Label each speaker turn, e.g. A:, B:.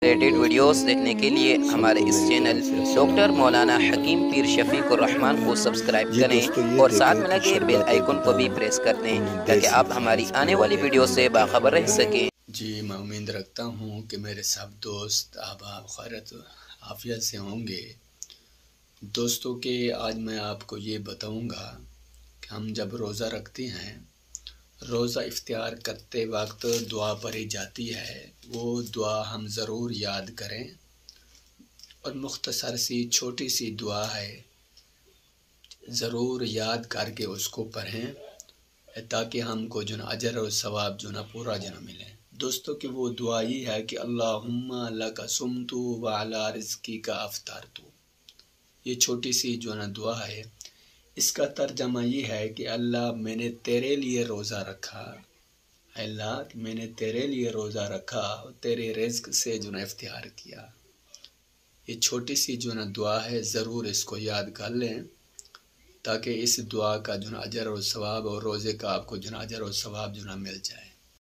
A: Related videos देखने के लिए हमारे इस चैनल डॉक्टर मौलाना हकीम पीर शफीक रहमान को सब्सक्राइब करें और साथ में लगे बेल आइकन को भी प्रेस कर दें ताकि आप हमारी आने वाली वीडियो से बाखबर रह सकें।
B: जी, मैं उम्मीद रखता हूँ कि मेरे सब दोस्त अहबाब खैरियत आफियत से होंगे। दोस्तों के आज मैं आपको ये बताऊँगा कि हम जब रोज़ा रखते हैं, रोज़ा इफ्तियार करते वक्त दुआ पढ़ी जाती है, वो दुआ हम ज़रूर याद करें और मुख्तसर सी छोटी सी दुआ है, ज़रूर याद करके उसको पढ़ें ताकि हमको जो ना अजर और सवाब जो ना पूरा जो ना मिले। दोस्तों की वो दुआ ही है कि अल्लाहुम्मा लका सुमतु व अला रिज़्क़िका अफ़्तरतु। ये छोटी सी जो ना दुआ है, इसका तर्जमा ये है कि अल्लाह मैंने तेरे लिए रोज़ा रखा, अल्लाह मैंने तेरे लिए रोज़ा रखा और तेरे रिज़्क़ से जो ना इफ्तियार किया। ये छोटी सी जो ना दुआ है, ज़रूर इसको याद कर लें ताकि इस दुआ का जो ना अजर और सवाब और रोज़े का आपको जो ना अजर और सवाब जो ना मिल जाए।